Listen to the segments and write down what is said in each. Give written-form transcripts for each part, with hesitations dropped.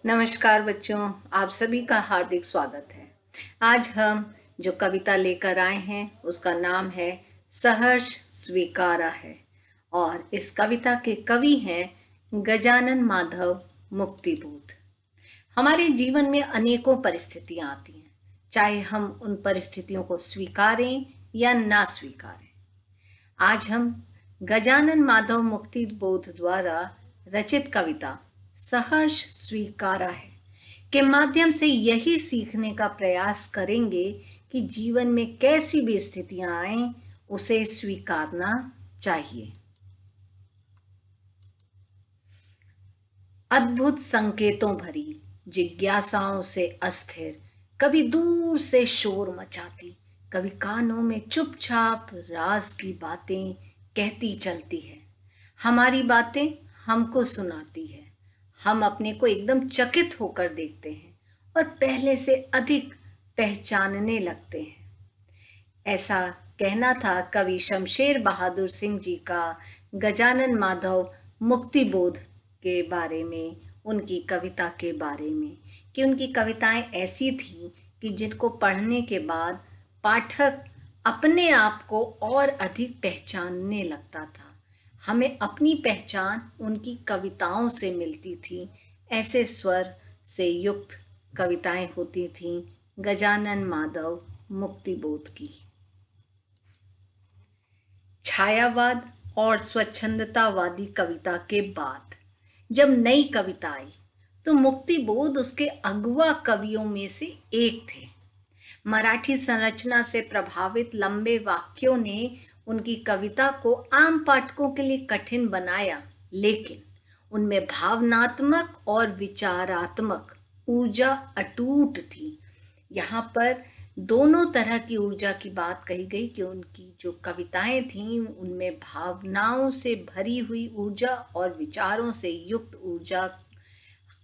नमस्कार बच्चों, आप सभी का हार्दिक स्वागत है। आज हम जो कविता लेकर आए हैं उसका नाम है सहर्ष स्वीकारा है। और इस कविता के कवि हैं गजानन माधव मुक्तिबोध। हमारे जीवन में अनेकों परिस्थितियां आती हैं, चाहे हम उन परिस्थितियों को स्वीकारें या ना स्वीकारें। आज हम गजानन माधव मुक्तिबोध द्वारा रचित कविता सहर्ष स्वीकारा है के माध्यम से यही सीखने का प्रयास करेंगे कि जीवन में कैसी भी स्थितियां आए उसे स्वीकारना चाहिए। अद्भुत संकेतों भरी जिज्ञासाओं से अस्थिर, कभी दूर से शोर मचाती, कभी कानों में चुपचाप राज की बातें कहती चलती है। हमारी बातें हमको सुनाती है। हम अपने को एकदम चकित होकर देखते हैं और पहले से अधिक पहचानने लगते हैं। ऐसा कहना था कवि शमशेर बहादुर सिंह जी का गजानन माधव मुक्तिबोध के बारे में, उनकी कविता के बारे में, कि उनकी कविताएं ऐसी थीं कि जिनको पढ़ने के बाद पाठक अपने आप को और अधिक पहचानने लगता था। हमें अपनी पहचान उनकी कविताओं से मिलती थी। ऐसे स्वर से युक्त कविताएं होती थीं गजानन माधव मुक्तिबोध की। छायावाद और स्वच्छंदतावादी कविता के बाद जब नई कविता आई तो मुक्तिबोध उसके अगुआ कवियों में से एक थे। मराठी संरचना से प्रभावित लंबे वाक्यों ने उनकी कविता को आम पाठकों के लिए कठिन बनाया, लेकिन उनमें भावनात्मक और विचारात्मक ऊर्जा अटूट थी। यहाँ पर दोनों तरह की ऊर्जा की बात कही गई कि उनकी जो कविताएं थीं उनमें भावनाओं से भरी हुई ऊर्जा और विचारों से युक्त ऊर्जा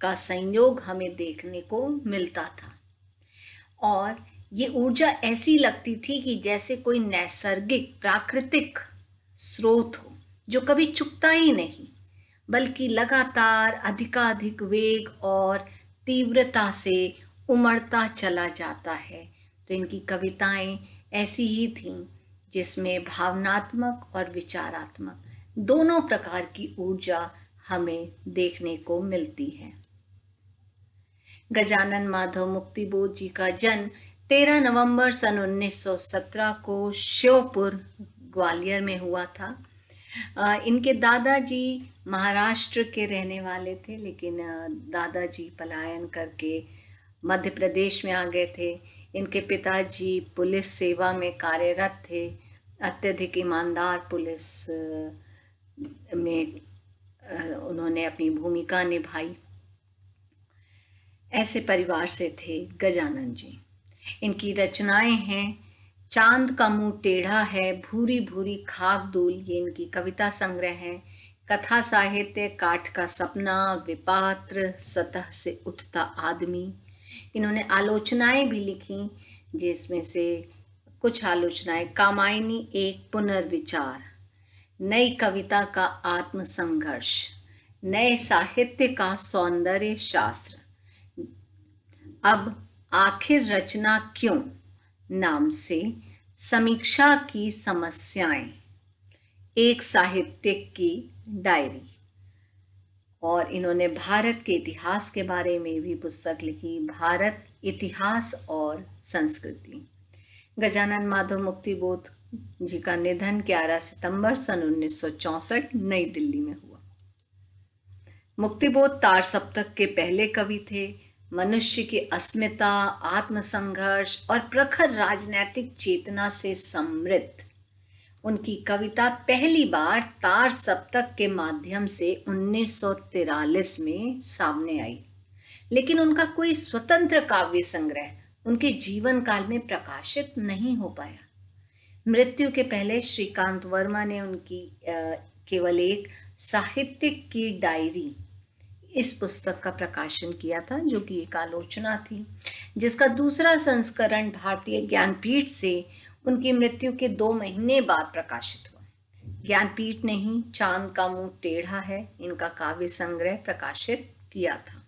का संयोग हमें देखने को मिलता था। और ये ऊर्जा ऐसी लगती थी कि जैसे कोई नैसर्गिक प्राकृतिक स्रोत हो जो कभी चुकता ही नहीं, बल्कि लगातार अधिकाधिक वेग और तीव्रता से उमड़ता चला जाता है। तो इनकी कविताएं ऐसी ही थीं जिसमें भावनात्मक और विचारात्मक दोनों प्रकार की ऊर्जा हमें देखने को मिलती है। गजानन माधव मुक्तिबोध जी का जन्म 13 नवंबर सन 1917 को श्योपुर ग्वालियर में हुआ था। इनके दादाजी महाराष्ट्र के रहने वाले थे, लेकिन दादाजी पलायन करके मध्य प्रदेश में आ गए थे। इनके पिताजी पुलिस सेवा में कार्यरत थे, अत्यधिक ईमानदार पुलिस में उन्होंने अपनी भूमिका निभाई। ऐसे परिवार से थे गजानन जी। इनकी रचनाएं हैं चांद का मुंह टेढ़ा है, भूरी भूरी खाक दूल, ये इनकी कविता संग्रह है। कथा साहित्य काठ का सपना, विपात्र, सतह से उठता आदमी। इन्होंने आलोचनाएं भी लिखी, जिसमें से कुछ आलोचनाएं कामायनी एक पुनर्विचार, नई कविता का आत्मसंघर्ष, नए साहित्य का सौंदर्य शास्त्र, अब आखिर रचना क्यों नाम से समीक्षा की समस्याएं, एक साहित्यिक की डायरी। और इन्होंने भारत के इतिहास के बारे में भी पुस्तक लिखी, भारत इतिहास और संस्कृति। गजानन माधव मुक्तिबोध जी का निधन 11 सितंबर सन 1964 नई दिल्ली में हुआ। मुक्तिबोध तार सप्तक के पहले कवि थे। मनुष्य की अस्मिता, आत्मसंघर्ष और प्रखर राजनैतिक चेतना से समृद्ध उनकी कविता पहली बार तार सप्तक के माध्यम से 1943 में सामने आई, लेकिन उनका कोई स्वतंत्र काव्य संग्रह उनके जीवन काल में प्रकाशित नहीं हो पाया। मृत्यु के पहले श्रीकांत वर्मा ने उनकी केवल एक साहित्यिक की डायरी, इस पुस्तक का प्रकाशन किया था, जो कि एक आलोचना थी, जिसका दूसरा संस्करण भारतीय ज्ञानपीठ से उनकी मृत्यु के 2 महीने बाद प्रकाशित हुआ। ज्ञानपीठ ने ही चांद का मुंह टेढ़ा है, इनका काव्य संग्रह प्रकाशित किया था।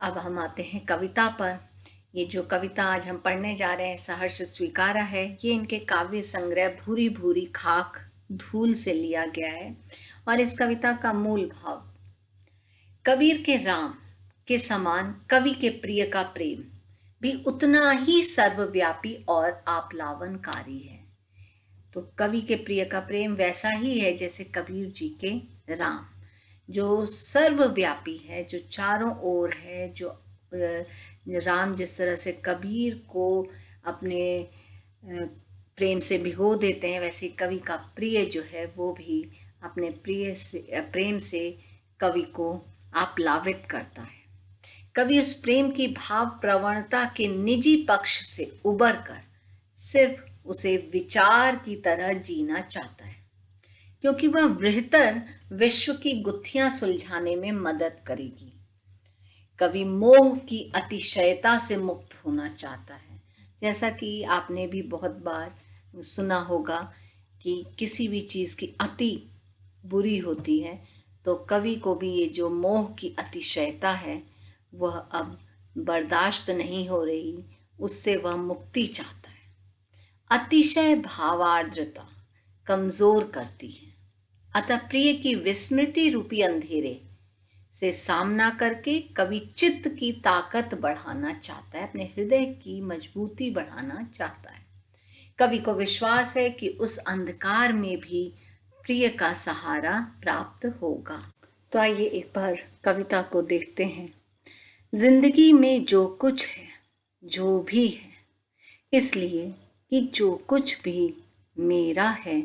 अब हम आते हैं कविता पर। ये जो कविता आज हम पढ़ने जा रहे हैं, सहर्ष स्वीकारा है, ये इनके काव्य संग्रह भूरी भूरी खाक धूल से लिया गया है। और इस कविता का मूल भाव, कबीर के राम के समान कवि के प्रिय का प्रेम भी उतना ही सर्वव्यापी और आप्लावनकारी है। तो कवि के प्रिय का प्रेम वैसा ही है जैसे कबीर जी के राम, जो सर्वव्यापी है, जो चारों ओर है। जो राम जिस तरह से कबीर को अपने प्रेम से भिगो देते हैं, वैसे कवि का प्रिय जो है वो भी अपने प्रेम से कवि को आप्लावित करता है। कवि उस प्रेम की भाव प्रवणता के निजी पक्ष से उबर कर सिर्फ उसे विचार की तरह जीना चाहता है, क्योंकि वह बेहतर विश्व की गुत्थियां सुलझाने में मदद करेगी। कवि मोह की अतिशयता से मुक्त होना चाहता है। जैसा कि आपने भी बहुत बार सुना होगा कि किसी भी चीज़ की अति बुरी होती है, तो कवि को भी ये जो मोह की अतिशयता है वह अब बर्दाश्त नहीं हो रही, उससे वह मुक्ति चाहता है। अतिशय भावार्द्रता कमजोर करती है, अतः प्रिय की विस्मृति रूपी अंधेरे से सामना करके कवि चित्त की ताकत बढ़ाना चाहता है, अपने हृदय की मजबूती बढ़ाना चाहता है। कवि को विश्वास है कि उस अंधकार में भी प्रिय का सहारा प्राप्त होगा। तो आइए एक बार कविता को देखते हैं। जिंदगी में जो कुछ है, जो भी है, इसलिए कि जो कुछ भी मेरा है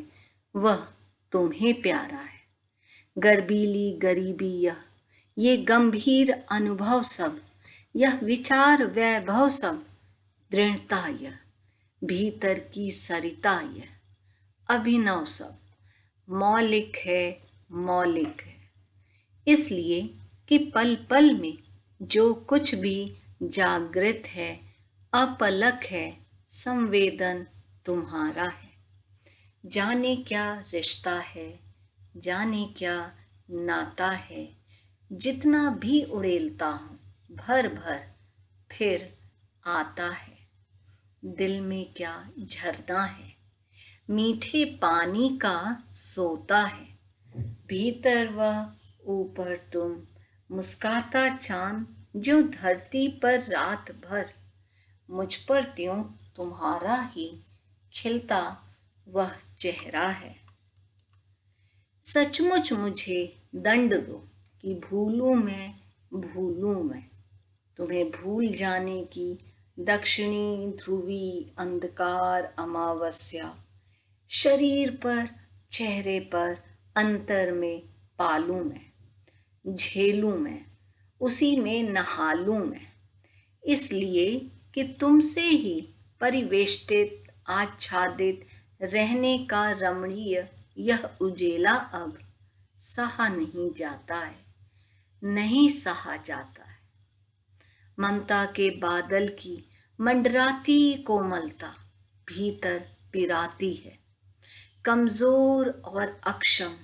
वह तुम्हें प्यारा है। गर्बीली गरीबी ये गंभीर अनुभव सब, यह विचार वैभव सब, दृढ़ता यह भीतर की सरिता यह अभिनव सब, मौलिक है मौलिक है। इसलिए कि पल पल में जो कुछ भी जागृत है, अपलक है, संवेदन तुम्हारा है। जाने क्या रिश्ता है, जाने क्या नाता है, जितना भी उड़ेलता हूँ भर भर फिर आता है। दिल में क्या झरना है, मीठे पानी का सोता है, भीतर वह ऊपर तुम, मुस्काता चांद जो धरती पर रात भर, मुझ पर त्यों तुम्हारा ही खिलता वह चेहरा है। सचमुच मुझे दंड दो कि भूलूं मैं तुम्हें भूल जाने की दक्षिणी ध्रुवी अंधकार अमावस्या, शरीर पर चेहरे पर अंतर में पालूं मैं, झेलूं मैं, उसी में नहालूं मैं। इसलिए कि तुमसे ही परिवेष्टित आच्छादित रहने का रमणीय यह उजेला अब सहा नहीं जाता है, नहीं सहा जाता है। ममता के बादल की मंडराती कोमलता भीतर पिराती है, कमजोर और अक्षम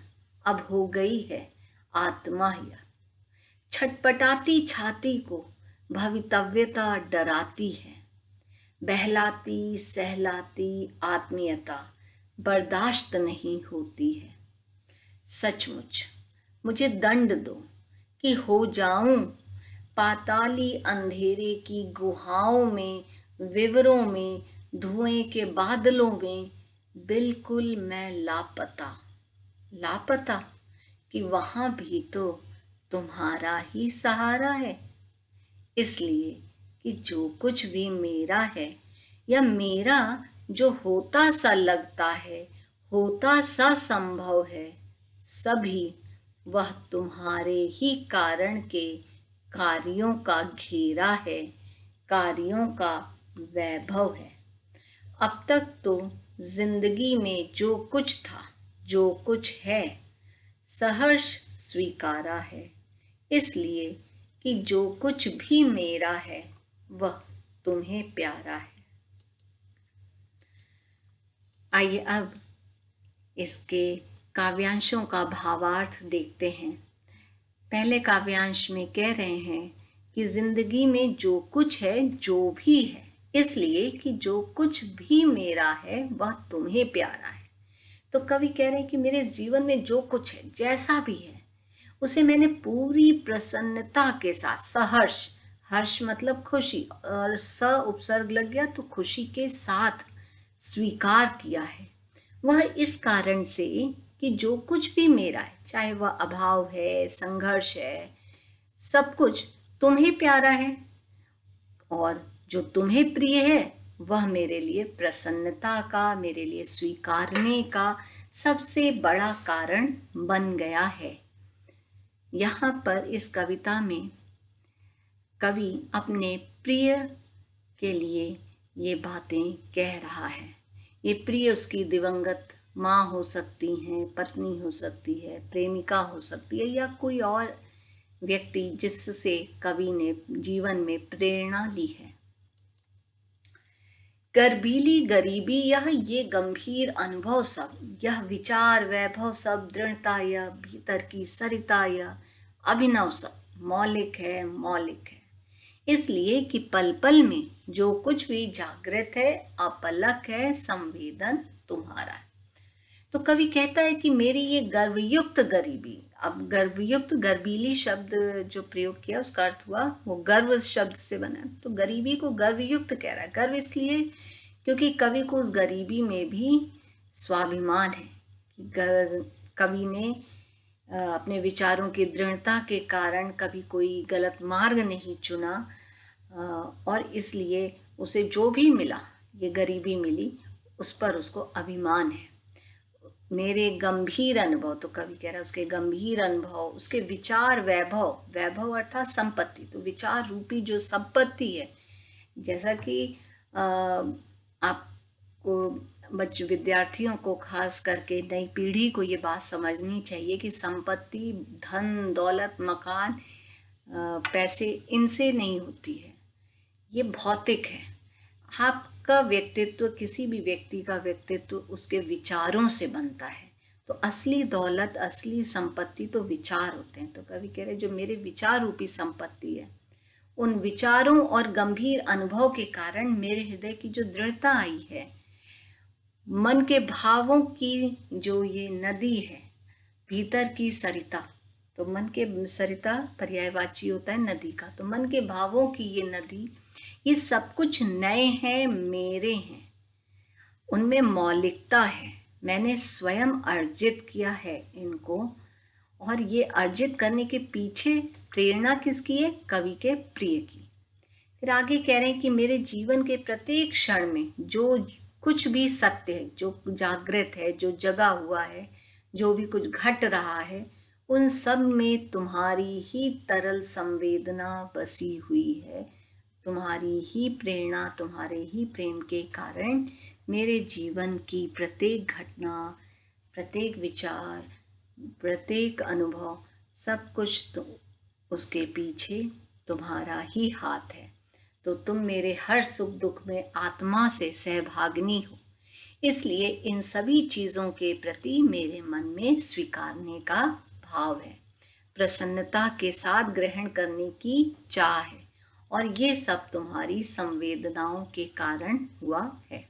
अब हो गई है आत्मा यह। छटपटाती छाती को भवितव्यता डराती है, बहलाती सहलाती आत्मीयता बर्दाश्त नहीं होती है। सचमुच मुझे दंड दो कि हो जाऊं पाताली अंधेरे की गुहाओं में, विवरों में, धुएं के बादलों में, बिल्कुल मैं लापता लापता, कि वहां भी तो तुम्हारा ही सहारा है। इसलिए कि जो कुछ भी मेरा है या मेरा जो होता सा लगता है, होता सा संभव है, सभी वह तुम्हारे ही कारण के कार्यों का घेरा है, कार्यों का वैभव है। अब तक तो जिंदगी में जो कुछ था, जो कुछ है, सहर्ष स्वीकारा है। इसलिए कि जो कुछ भी मेरा है वह तुम्हें प्यारा है। आइए अब इसके काव्यांशों का भावार्थ देखते हैं। पहले काव्यांश में कह रहे हैं कि जिंदगी में जो कुछ है, जो भी है, इसलिए कि जो कुछ भी मेरा है वह तुम्हें प्यारा है। तो कवि कह रहे हैं कि मेरे जीवन में जो कुछ है, जैसा भी है, उसे मैंने पूरी प्रसन्नता के साथ, सहर्ष, हर्ष मतलब खुशी, और स उपसर्ग लग गया तो खुशी के साथ स्वीकार किया है। वह इस कारण से कि जो कुछ भी मेरा है, चाहे वह अभाव है, संघर्ष है, सब कुछ तुम्हें प्यारा है, और जो तुम्हें प्रिय है वह मेरे लिए प्रसन्नता का, मेरे लिए स्वीकारने का सबसे बड़ा कारण बन गया है। यहाँ पर इस कविता में कवि अपने प्रिय के लिए ये बातें कह रहा है। ये प्रिय उसकी दिवंगत माँ हो सकती हैं, पत्नी हो सकती है, प्रेमिका हो सकती है, या कोई और व्यक्ति जिससे कवि ने जीवन में प्रेरणा ली है। गर्बीली गरीबी यह ये गंभीर अनुभव सब, यह विचार वैभव सब, दृढ़ता यह भीतर की सरिता यह अभिनव सब, मौलिक है, मौलिक है। इसलिए कि पल पल में जो कुछ भी जागृत है, अपलक है, संवेदन तुम्हारा है। तो कवि कहता है कि मेरी ये गर्वयुक्त गरीबी, अब गर्वयुक्त, गर्बीली शब्द जो प्रयोग किया उसका अर्थ हुआ वो गर्व शब्द से बना, तो गरीबी को गर्वयुक्त कह रहा है। गर्व इसलिए क्योंकि कवि को उस गरीबी में भी स्वाभिमान है कि कवि ने अपने विचारों की दृढ़ता के कारण कभी कोई गलत मार्ग नहीं चुना, और इसलिए उसे जो भी मिला, ये गरीबी मिली, उस पर उसको अभिमान है। मेरे गंभीर अनुभव, तो कवि कह रहा है उसके गंभीर अनुभव, उसके विचार वैभव, वैभव अर्थात संपत्ति, तो विचार रूपी जो संपत्ति है, जैसा कि आपको विद्यार्थियों को, खास करके नई पीढ़ी को ये बात समझनी चाहिए कि संपत्ति, धन दौलत, मकान, पैसे, इनसे नहीं होती है, ये भौतिक है। आपका व्यक्तित्व, किसी भी व्यक्ति का व्यक्तित्व उसके विचारों से बनता है। तो असली दौलत, असली संपत्ति तो विचार होते हैं। तो कवि कह रहे जो मेरे विचार रूपी संपत्ति है, उन विचारों और गंभीर अनुभव के कारण मेरे हृदय की जो दृढ़ता आई है, मन के भावों की जो ये नदी है, भीतर की सरिता, तो मन के, सरिता पर्यायवाची होता है नदी का, तो मन के भावों की ये नदी, ये सब कुछ नए हैं, मेरे हैं, उनमें मौलिकता है, मैंने स्वयं अर्जित किया है इनको, और ये अर्जित करने के पीछे प्रेरणा किसकी है? कवि के प्रिय की। फिर आगे कह रहे हैं कि मेरे जीवन के प्रत्येक क्षण में जो कुछ भी सत्य है, जो जागृत है, जो जगा हुआ है, जो भी कुछ घट रहा है, उन सब में तुम्हारी ही तरल संवेदना बसी हुई है, तुम्हारी ही प्रेरणा, तुम्हारे ही प्रेम के कारण मेरे जीवन की प्रत्येक घटना, प्रत्येक विचार, प्रत्येक अनुभव, सब कुछ तो उसके पीछे तुम्हारा ही हाथ है। तो तुम मेरे हर सुख दुख में आत्मा से सहभागिनी हो, इसलिए इन सभी चीज़ों के प्रति मेरे मन में स्वीकारने का भाव है, प्रसन्नता के साथ ग्रहण करने की चाह है, और ये सब तुम्हारी संवेदनाओं के कारण हुआ है।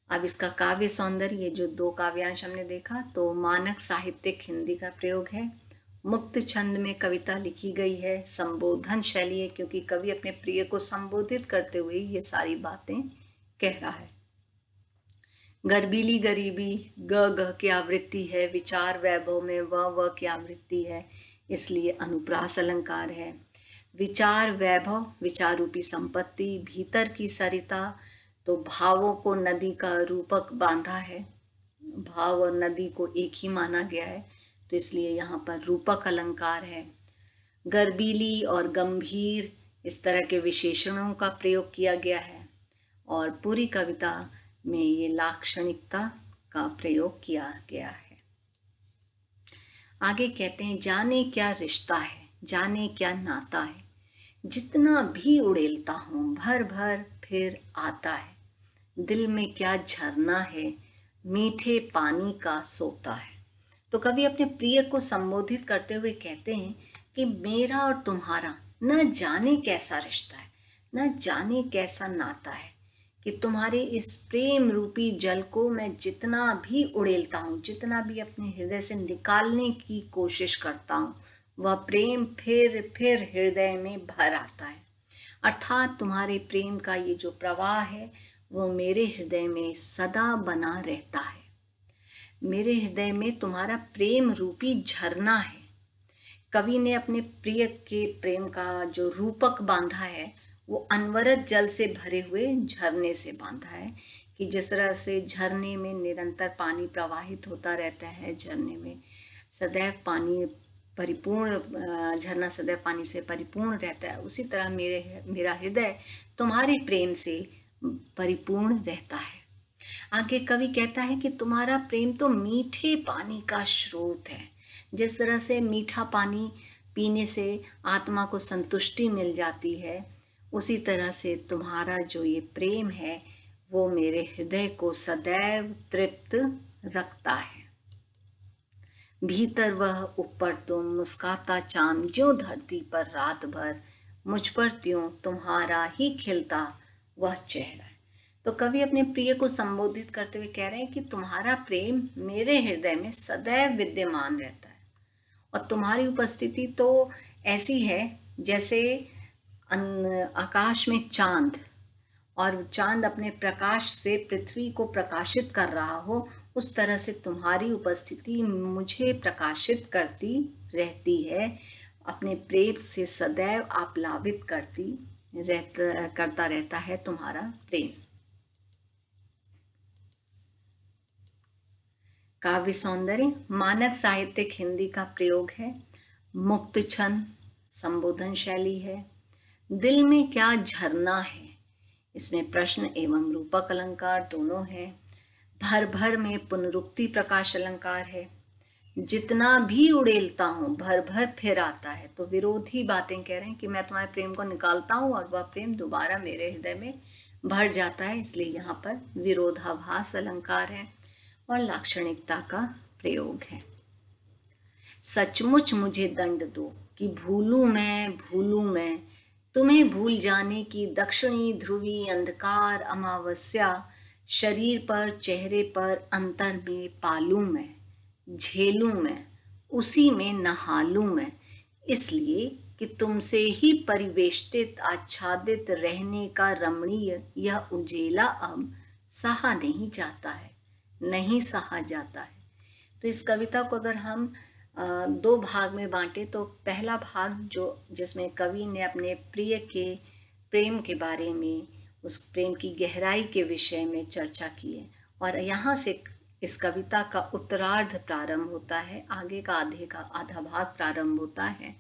अब इसका काव्य सौंदर्य, जो दो काव्यांश हमने देखा, तो मानक साहित्यिक हिंदी का प्रयोग है, मुक्त छंद में कविता लिखी गई है, संबोधन शैली है क्योंकि कवि अपने प्रिय को संबोधित करते हुए ये सारी बातें कह रहा है। गर्बीली गरीबी, ग की आवृत्ति है, विचार वैभव में व की आवृत्ति है, इसलिए अनुप्रास अलंकार है। विचार वैभव, विचार रूपी संपत्ति, भीतर की सरिता, तो भावों को नदी का रूपक बांधा है, भाव और नदी को एक ही माना गया है, तो इसलिए यहाँ पर रूपक अलंकार है। गर्बीली और गंभीर, इस तरह के विशेषणों का प्रयोग किया गया है, और पूरी कविता में ये लाक्षणिकता का प्रयोग किया गया है। आगे कहते हैं, जाने क्या रिश्ता है, जाने क्या नाता है, जितना भी उड़ेलता हूँ भर भर फिर आता है, दिल में क्या झरना है, मीठे पानी का सोता है। तो कवि अपने प्रिय को संबोधित करते हुए कहते हैं कि मेरा और तुम्हारा न जाने कैसा रिश्ता है, न जाने कैसा नाता है, कि तुम्हारे इस प्रेम रूपी जल को मैं जितना भी उड़ेलता हूँ, जितना भी अपने हृदय से निकालने की कोशिश करता हूँ, वह प्रेम फिर फिर हृदय में भर आता है। अर्थात तुम्हारे प्रेम का ये जो प्रवाह है वो मेरे हृदय में सदा बना रहता है। मेरे हृदय में तुम्हारा प्रेम रूपी झरना है। कवि ने अपने प्रिय के प्रेम का जो रूपक बांधा है वो अनवरत जल से भरे हुए झरने से बांधा है, कि जिस तरह से झरने में निरंतर पानी प्रवाहित होता रहता है, झरने में सदैव पानी परिपूर्ण, झरना सदैव पानी से परिपूर्ण रहता है, उसी तरह मेरा हृदय तुम्हारे प्रेम से परिपूर्ण रहता है। आगे कवि कहता है कि तुम्हारा प्रेम तो मीठे पानी का स्रोत है। जिस तरह से मीठा पानी पीने से आत्मा को संतुष्टि मिल जाती है, उसी तरह से तुम्हारा जो ये प्रेम है वो मेरे हृदय को सदैव तृप्त रखता है। भीतर वह ऊपर तुम मुस्काता चांद ज्यों धरती पर रात भर, मुझ पर त्यों तुम्हारा ही खिलता वह चेहरा है। तो कवि अपने प्रिय को संबोधित करते हुए कह रहे हैं कि तुम्हारा प्रेम मेरे हृदय में सदैव विद्यमान रहता है, और तुम्हारी उपस्थिति तो ऐसी है जैसे आकाश में चांद, और चांद अपने प्रकाश से पृथ्वी को प्रकाशित कर रहा हो, उस तरह से तुम्हारी उपस्थिति मुझे प्रकाशित करती रहती है। अपने प्रेम से सदैव आप्लावित करता रहता है तुम्हारा प्रेम। काव्य सौंदर्य मानक साहित्यिक हिंदी का प्रयोग है। मुक्त छंद संबोधन शैली है। दिल में क्या झरना है, इसमें प्रश्न एवं रूपक अलंकार दोनों हैं। भर भर में पुनरुक्ति प्रकाश अलंकार है। जितना भी उड़ेलता हूँ भर भर फिर आता है। तो विरोधी बातें कह रहे हैं कि मैं तुम्हारे प्रेम को निकालता हूँ और वह प्रेम दोबारा मेरे हृदय में भर जाता है, इसलिए यहाँ पर विरोधाभास अलंकार है और लाक्षणिकता का प्रयोग है। सचमुच मुझे दंड दो कि भूलूं मैं तुम्हें भूल जाने की दक्षिणी ध्रुवी अंधकार अमावस्या, शरीर पर चेहरे पर अंतर में पालूं मैं, झेलूं मैं, उसी में नहालूं मैं, इसलिए कि तुमसे ही परिवेष्टित आच्छादित रहने का रमणीय यह उजेला अब सहा नहीं जाता है, नहीं सहा जाता है। तो इस कविता को अगर हम दो भाग में बांटे, तो पहला भाग जिसमें कवि ने अपने प्रिय के प्रेम के बारे में, उस प्रेम की गहराई के विषय में चर्चा की है, और यहाँ से इस कविता का उत्तरार्ध प्रारंभ होता है, आगे का आधा भाग प्रारंभ होता है।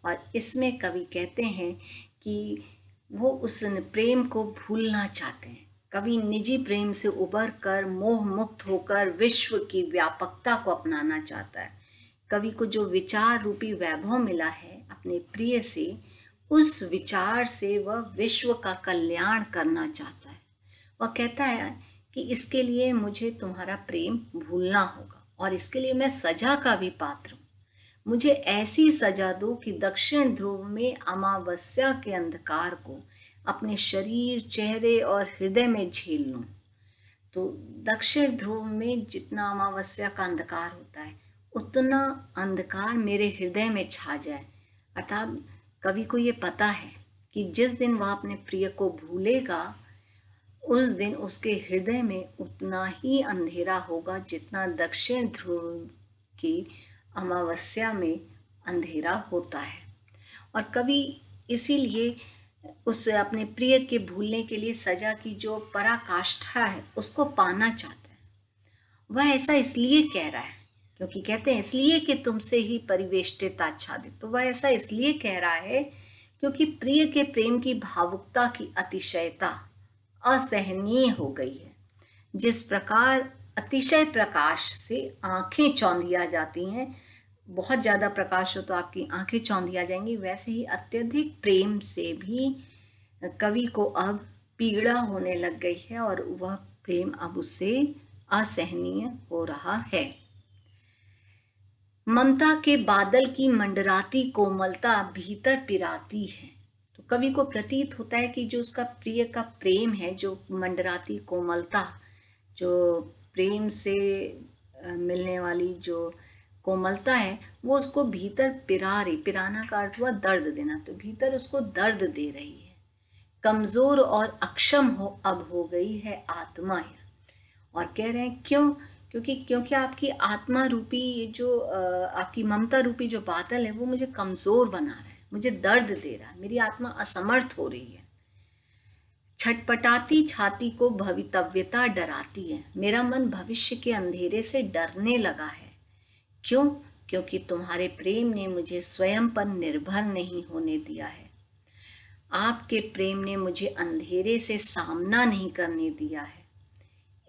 और इसमें कवि कहते हैं कि वो उस प्रेम को भूलना चाहते हैं। कवि निजी प्रेम से उबर कर मोह मुक्त होकर विश्व की व्यापकता को अपनाना चाहता है। कवि को जो विचार रूपी वैभव मिला है अपने प्रिय से, उस विचार से वह विश्व का कल्याण करना चाहता है। वह कहता है कि इसके लिए मुझे तुम्हारा प्रेम भूलना होगा, और इसके लिए मैं सजा का भी पात्र हूँ। मुझे ऐसी सजा दो कि दक्षिण ध्रुव में अमावस्या के अंधकार को अपने शरीर, चेहरे और हृदय में झेल लूं। तो दक्षिण ध्रुव में जितना अमावस्या का अंधकार होता है, उतना अंधकार मेरे हृदय में छा जाए। अर्थात कवि को ये पता है कि जिस दिन वह अपने प्रिय को भूलेगा, उस दिन उसके हृदय में उतना ही अंधेरा होगा जितना दक्षिण ध्रुव की अमावस्या में अंधेरा होता है। और कवि इसीलिए उस अपने प्रिय के भूलने के लिए सजा की जो पराकाष्ठा है उसको पाना चाहता है। वह ऐसा इसलिए कह रहा है क्योंकि कहते हैं इसलिए कि तुमसे ही परिवेष्टित आच्छादित। तो वह ऐसा इसलिए कह रहा है क्योंकि प्रिय के प्रेम की भावुकता की अतिशयता असहनीय हो गई है। जिस प्रकार अतिशय प्रकाश से आंखें चौंधिया जाती हैं, बहुत ज़्यादा प्रकाश हो तो आपकी आंखें चौंधिया जाएंगी, वैसे ही अत्यधिक प्रेम से भी कवि को अब पीड़ा होने लग गई है और वह प्रेम अब उससे असहनीय हो रहा है। ममता के बादल की मंडराती कोमलता भीतर पिराती है। तो कवि को प्रतीत होता है कि जो उसका प्रिय का प्रेम है, जो मंडराती कोमलता, जो प्रेम से मिलने वाली जो कोमलता है, वो उसको भीतर पिरा रही। पिराना का अर्थ हुआ दर्द देना, तो भीतर उसको दर्द दे रही है। कमजोर और अक्षम अब हो गई है आत्मा। और कह रहे हैं क्यों? क्योंकि आपकी आत्मा रूपी ये जो आपकी ममता रूपी जो बादल है, वो मुझे कमजोर बना रहा है, मुझे दर्द दे रहा है, मेरी आत्मा असमर्थ हो रही है। छटपटाती छाती को भवितव्यता डराती है, मेरा मन भविष्य के अंधेरे से डरने लगा है। क्यों? क्योंकि तुम्हारे प्रेम ने मुझे स्वयं पर निर्भर नहीं होने दिया है। आपके प्रेम ने मुझे अंधेरे से सामना नहीं करने दिया है।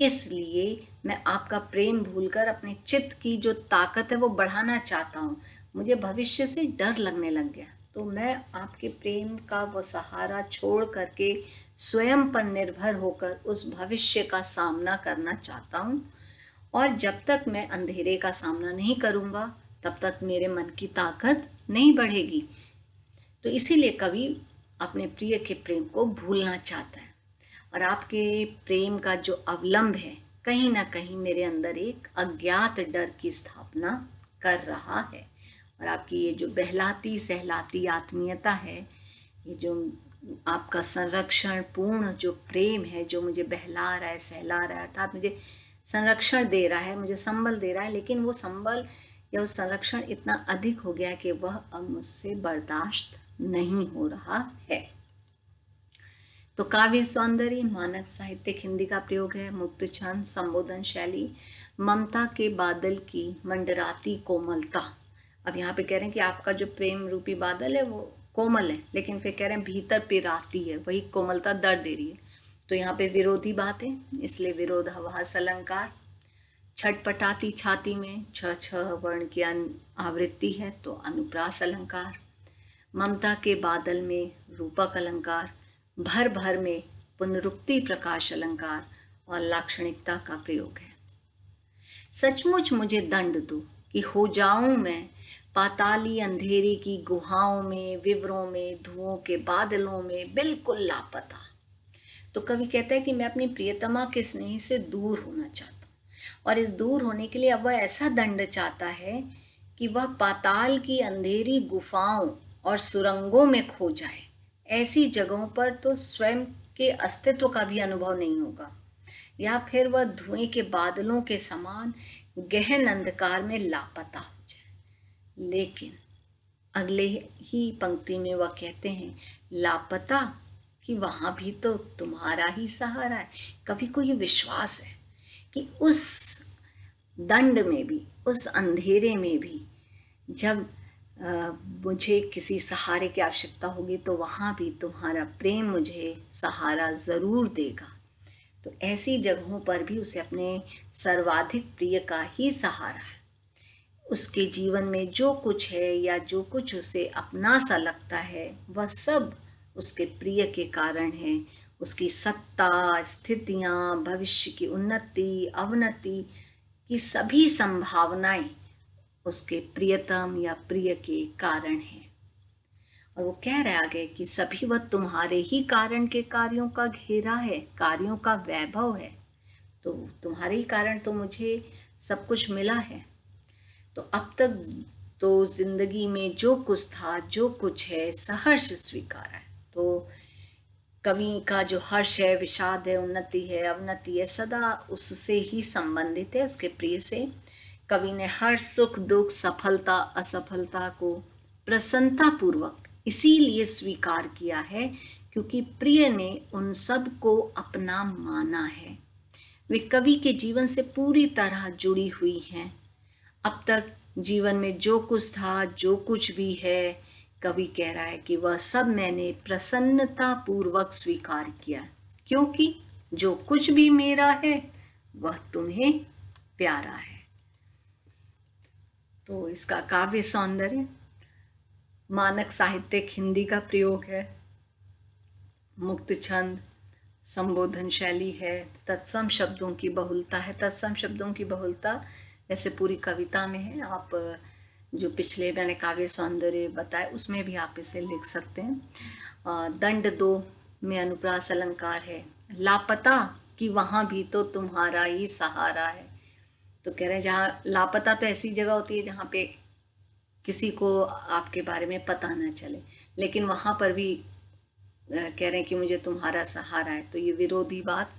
इसलिए मैं आपका प्रेम भूलकर अपने चित्त की जो ताकत है वो बढ़ाना चाहता हूँ। मुझे भविष्य से डर लगने लग गया, तो मैं आपके प्रेम का वो सहारा छोड़ करके स्वयं पर निर्भर होकर उस भविष्य का सामना करना चाहता हूँ। और जब तक मैं अंधेरे का सामना नहीं करूँगा, तब तक मेरे मन की ताकत नहीं बढ़ेगी। तो इसीलिए कवि अपने प्रिय के प्रेम को भूलना चाहता है। और आपके प्रेम का जो अवलंब है, कहीं ना कहीं मेरे अंदर एक अज्ञात डर की स्थापना कर रहा है। और आपकी ये जो बहलाती सहलाती आत्मीयता है, ये जो आपका संरक्षण पूर्ण जो प्रेम है, जो मुझे बहला रहा है, सहला रहा है, अर्थात मुझे संरक्षण दे रहा है, मुझे संबल दे रहा है, लेकिन वो संबल या वो संरक्षण इतना अधिक हो गया है कि वह अब मुझसे बर्दाश्त नहीं हो रहा है। तो काव्य सौंदर्य मानक साहित्यिक हिंदी का प्रयोग है। मुक्त छंद, संबोधन शैली, ममता के बादल की मंडराती कोमलता। अब यहाँ पे कह रहे हैं कि आपका जो प्रेम रूपी बादल है वो कोमल है, लेकिन फिर कह रहे हैं भीतर पिराती है, वही कोमलता दर्द दे रही है। तो यहाँ पे विरोधी बात है, इसलिए विरोधाभास अलंकार। छटपटाती छाती में छ छ वर्ण की आवृत्ति है, तो अनुप्रास अलंकार। ममता के बादल में रूपक अलंकार, भर भर में पुनरुक्ति प्रकाश अलंकार और लाक्षणिकता का प्रयोग है। सचमुच मुझे दंड दो कि हो जाऊं मैं पाताली अंधेरी की गुहाओं में, विवरों में, धुओं के बादलों में बिल्कुल लापता। तो कवि कहता है कि मैं अपनी प्रियतमा के स्नेह से दूर होना चाहता हूँ, और इस दूर होने के लिए अब वह ऐसा दंड चाहता है कि वह पाताल की अंधेरी गुफाओं और सुरंगों में खो जाए। ऐसी जगहों पर तो स्वयं के अस्तित्व का भी अनुभव नहीं होगा, या फिर वह धुएं के बादलों के समान गहन अंधकार में लापता हो जाए। लेकिन अगले ही पंक्ति में वह कहते हैं, लापता कि वहां भी तो तुम्हारा ही सहारा है। कवि को ये विश्वास है कि उस दंड में भी, उस अंधेरे में भी, जब मुझे किसी सहारे की आवश्यकता होगी, तो वहाँ भी तुम्हारा प्रेम मुझे सहारा ज़रूर देगा। तो ऐसी जगहों पर भी उसे अपने सर्वाधिक प्रिय का ही सहारा है। उसके जीवन में जो कुछ है या जो कुछ उसे अपना सा लगता है, वह सब उसके प्रिय के कारण है। उसकी सत्ता, स्थितियाँ, भविष्य की उन्नति अवनति की सभी संभावनाएं उसके प्रियतम या प्रिय के कारण है। और वो कह रहे आगे कि सभी वह तुम्हारे ही कारण के कार्यों का घेरा है, कार्यों का वैभव है। तो तुम्हारे ही कारण तो मुझे सब कुछ मिला है। तो अब तक तो जिंदगी में जो कुछ था, जो कुछ है, सहर्ष स्वीकार है। तो कवि का जो हर्ष है, विषाद है, उन्नति है, अवनति है, सदा उससे ही संबंधित है, उसके प्रिय से। कवि ने हर सुख दुख, सफलता असफलता को प्रसन्नता पूर्वक इसीलिए स्वीकार किया है क्योंकि प्रिय ने उन सब को अपना माना है। वे कवि के जीवन से पूरी तरह जुड़ी हुई हैं। अब तक जीवन में जो कुछ था, जो कुछ भी है, कवि कह रहा है कि वह सब मैंने प्रसन्नता पूर्वक स्वीकार किया, क्योंकि जो कुछ भी मेरा है वह तुम्हें प्यारा है। तो इसका काव्य सौंदर्य मानक साहित्यिक हिंदी का प्रयोग है। मुक्त छंद, संबोधन शैली है, तत्सम शब्दों की बहुलता है। तत्सम शब्दों की बहुलता वैसे पूरी कविता में है। आप जो पिछले मैंने काव्य सौंदर्य बताए उसमें भी आप इसे लिख सकते हैं। दंड 2 में अनुप्रास अलंकार है, लापता कि वहां भी तो तुम्हारा ही सहारा है। तो कह रहे हैं जहाँ लापता, तो ऐसी जगह होती है जहाँ पे किसी को आपके बारे में पता ना चले, लेकिन वहां पर भी कह रहे हैं कि मुझे तुम्हारा सहारा है। तो ये विरोधी बात,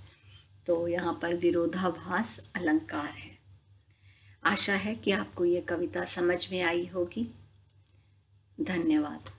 तो यहाँ पर विरोधाभास अलंकार है। आशा है कि आपको ये कविता समझ में आई होगी। धन्यवाद।